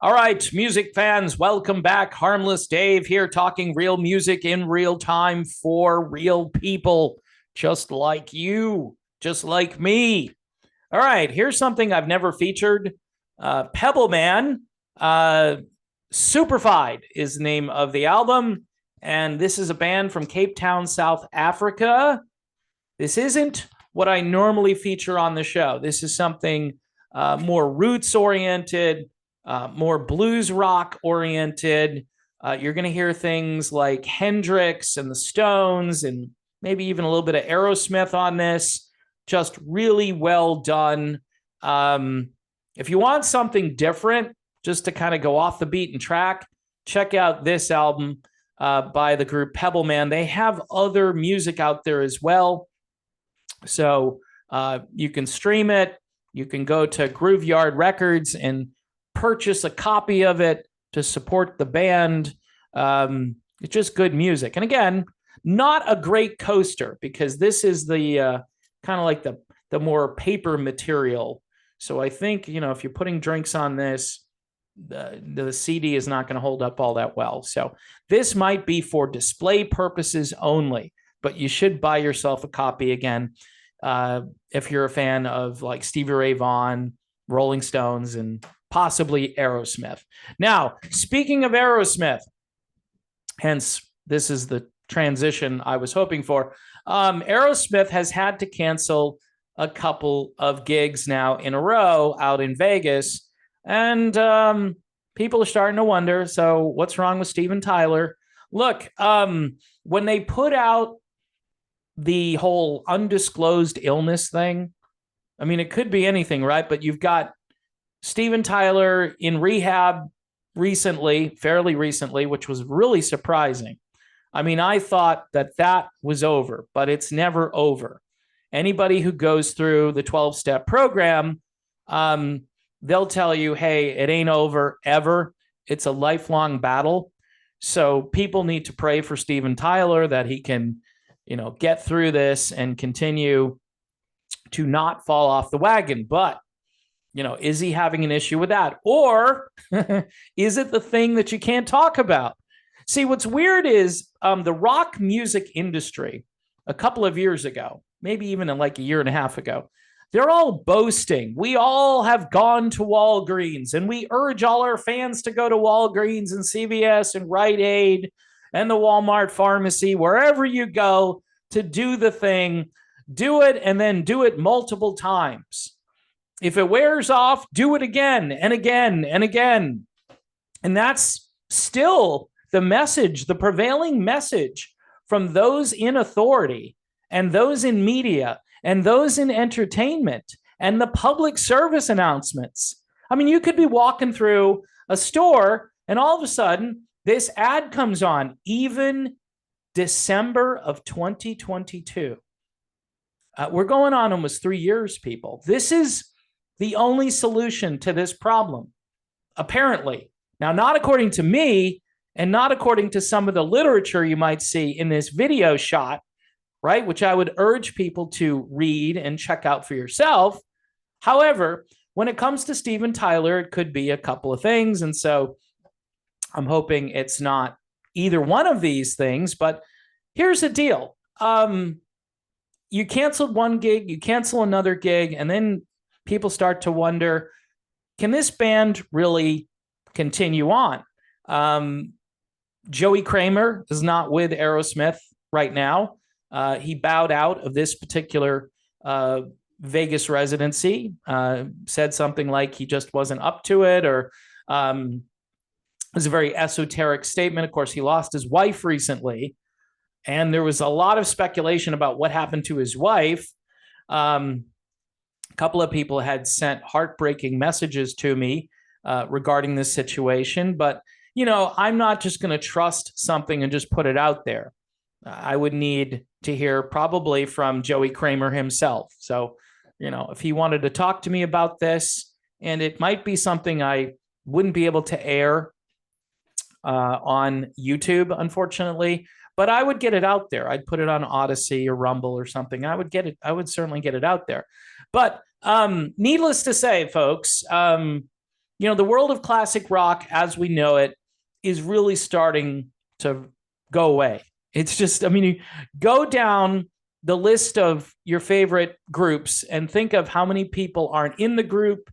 All right, music fans, welcome back. Harmless Dave here, talking real music in real time for real people, just like you, just like me. All right, here's something I've never featured. Pebble Man, Superfied is the name of the album. And this is a band from Cape Town, South Africa. This isn't what I normally feature on the show. This is something more roots oriented, more blues rock oriented. You're going to hear things like Hendrix and the Stones and maybe even a little bit of Aerosmith on this. Just really well done. If you want something different, just to kind of go off the beaten track, check out this album by the group Pebble Man. They have other music out there as well. So you can stream it. You can go to Grooveyard Records and purchase a copy of it to support the band. It's just good music. And again, not a great coaster because this is the kind of like the more paper material. So I think, if you're putting drinks on this, the CD is not going to hold up all that well. So this might be for display purposes only, but you should buy yourself a copy again if you're a fan of like Stevie Ray Vaughan, Rolling Stones, and possibly Aerosmith. Now, speaking of Aerosmith, hence this is the transition I was hoping for. Aerosmith has had to cancel a couple of gigs now in a row out in Vegas, and people are starting to wonder, so what's wrong with Steven Tyler? Look, when they put out the whole undisclosed illness thing, I mean, it could be anything, right? But you've got Steven Tyler in rehab recently, fairly recently, which was really surprising. I mean, I thought that was over, but it's never over. Anybody who goes through the 12-step program, they'll tell you, hey, it ain't over ever. It's a lifelong battle. So people need to pray for Steven Tyler that he can, get through this and continue to not fall off the wagon. But, is he having an issue with that? Or is it the thing that you can't talk about? See, what's weird is the rock music industry a couple of years ago, maybe even like a year and a half ago, they're all boasting. We all have gone to Walgreens, and we urge all our fans to go to Walgreens and CVS and Rite Aid and the Walmart pharmacy, wherever you go, to do the thing. Do it and then do it multiple times. If it wears off, do it again and again and again. And that's still the message, the prevailing message from those in authority and those in media and those in entertainment and the public service announcements. I mean, you could be walking through a store and all of a sudden this ad comes on, even December of 2022. We're going on almost 3 years, people. This is the only solution to this problem, apparently. Now, not according to me, and not according to some of the literature you might see in this video shot, right? Which I would urge people to read and check out for yourself. However, when it comes to Steven Tyler, it could be a couple of things. And so I'm hoping it's not either one of these things, but here's the deal. You canceled one gig, you cancel another gig, and then people start to wonder, can this band really continue on? Joey Kramer is not with Aerosmith right now. He bowed out of this particular Vegas residency, said something like he just wasn't up to it, or it was a very esoteric statement. Of course, he lost his wife recently, and there was a lot of speculation about what happened to his wife. A couple of people had sent heartbreaking messages to me regarding this situation, but I'm not just going to trust something and just put it out there. I would need to hear probably from Joey Kramer himself. So, if he wanted to talk to me about this, and it might be something I wouldn't be able to air on YouTube, unfortunately, but I would get it out there. I'd put it on Odyssey or Rumble or something. I would certainly get it out there. But needless to say, folks, the world of classic rock as we know it is really starting to go away. It's just, you go down the list of your favorite groups and think of how many people aren't in the group.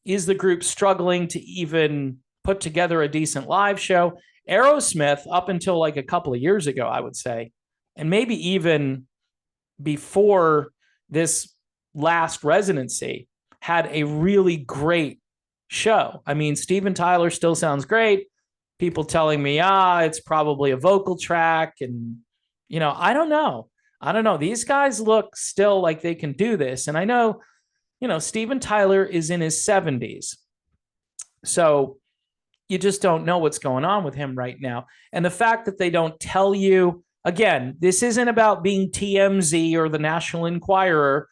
Is the group struggling to even put together a decent live show? Aerosmith, up until like a couple of years ago, I would say, and maybe even before this last residency, had a really great show. Steven Tyler still sounds great. People telling me, it's probably a vocal track. And, I don't know. These guys look still like they can do this. And I know, Steven Tyler is in his 70s. So you just don't know what's going on with him right now. And the fact that they don't tell you, again, this isn't about being TMZ or the National Enquirer.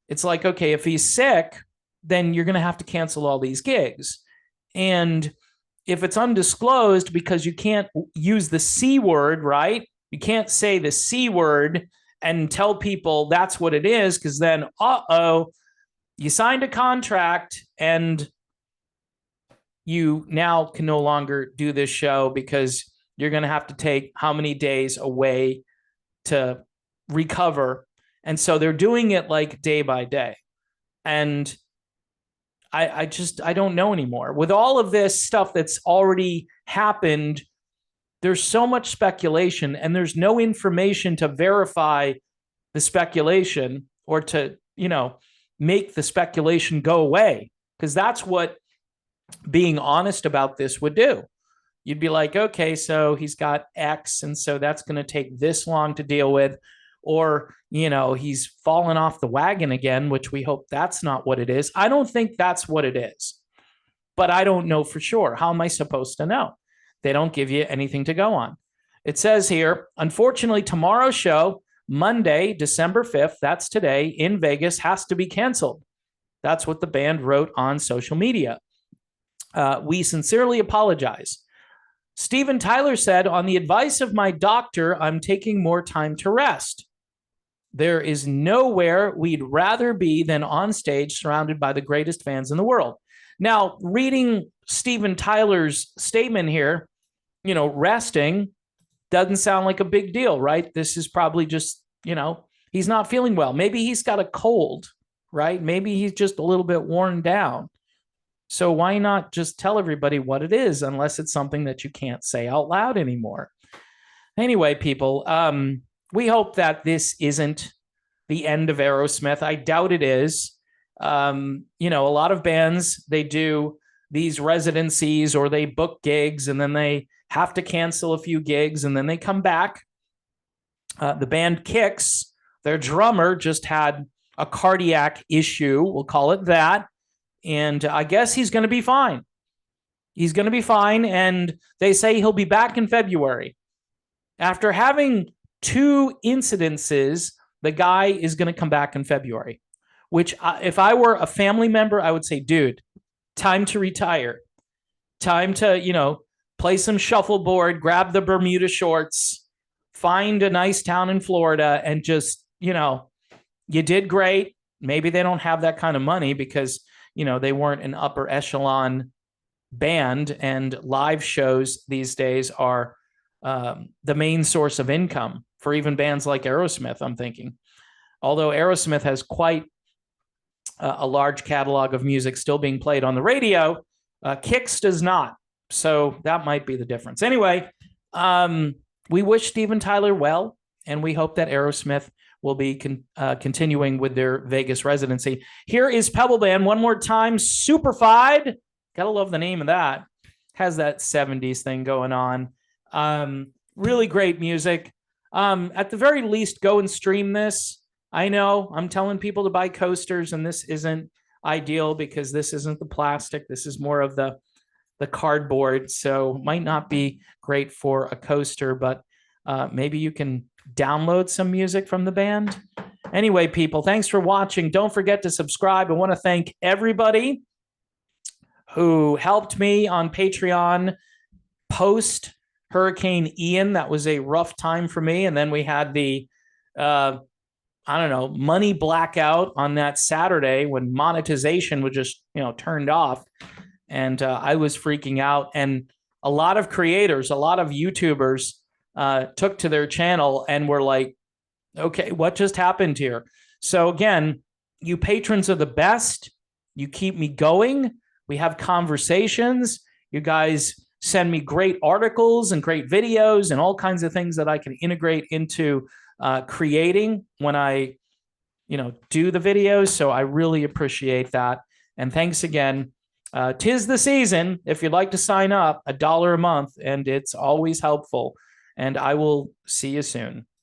It's like, okay, if he's sick, then you're going to have to cancel all these gigs. And if it's undisclosed because you can't use the C word, right? You can't say the C word and tell people that's what it is, because then, you signed a contract and you now can no longer do this show because you're going to have to take how many days away to recover. And so they're doing it like day by day. And I don't know anymore. With all of this stuff that's already happened, there's so much speculation and there's no information to verify the speculation or to, make the speculation go away. Because that's what being honest about this would do. You'd be like, okay, so he's got X, and so that's going to take this long to deal with. Or, he's fallen off the wagon again, which we hope that's not what it is. I don't think that's what it is, but I don't know for sure. How am I supposed to know? They don't give you anything to go on. It says here, unfortunately, tomorrow's show, Monday, December 5th, that's today, in Vegas, has to be canceled. That's what the band wrote on social media. We sincerely apologize. Steven Tyler said, on the advice of my doctor, I'm taking more time to rest. There is nowhere we'd rather be than on stage surrounded by the greatest fans in the world. Now, reading Steven Tyler's statement here, resting doesn't sound like a big deal, right? This is probably just, he's not feeling well. Maybe he's got a cold, right? Maybe he's just a little bit worn down. So why not just tell everybody what it is, unless it's something that you can't say out loud anymore? Anyway, people, we hope that this isn't the end of Aerosmith. I doubt it is. A lot of bands, they do these residencies or they book gigs and then they have to cancel a few gigs and then they come back. The band Kix, their drummer just had a cardiac issue, we'll call it that. And I guess he's going to be fine. He's going to be fine. And they say he'll be back in February. After having 2 incidences, the guy is going to come back in February, which if I were a family member, I would say, dude, time to retire. Time to, play some shuffleboard, grab the Bermuda shorts, find a nice town in Florida and just, you did great. Maybe they don't have that kind of money because they weren't an upper echelon band, and live shows these days are the main source of income for even bands like Aerosmith, I'm thinking. Although Aerosmith has quite a large catalog of music still being played on the radio, Kix does not. So that might be the difference. Anyway, we wish Steven Tyler well, and we hope that Aerosmith will be continuing with their Vegas residency. Here is Pebble Man one more time. Superfied. Gotta love the name of that. Has that 70s thing going on. Really great music. At the very least, go and stream this. I know I'm telling people to buy coasters, and this isn't ideal because this isn't the plastic. This is more of the cardboard. So might not be great for a coaster, but maybe you can download some music from the band. Anyway, people, thanks for watching. Don't forget to subscribe. I want to thank everybody who helped me on Patreon post Hurricane Ian. That was a rough time for me. And then we had the I don't know, money blackout on that Saturday when monetization was just, turned off. And I was freaking out. And a lot of creators, a lot of YouTubers took to their channel and were like, okay, what just happened here? So again, you patrons are the best. You keep me going. We have conversations. You guys send me great articles and great videos and all kinds of things that I can integrate into creating when I, do the videos. So I really appreciate that. And thanks again. 'Tis the season. If you'd like to sign up, $1 a month, and it's always helpful. And I will see you soon.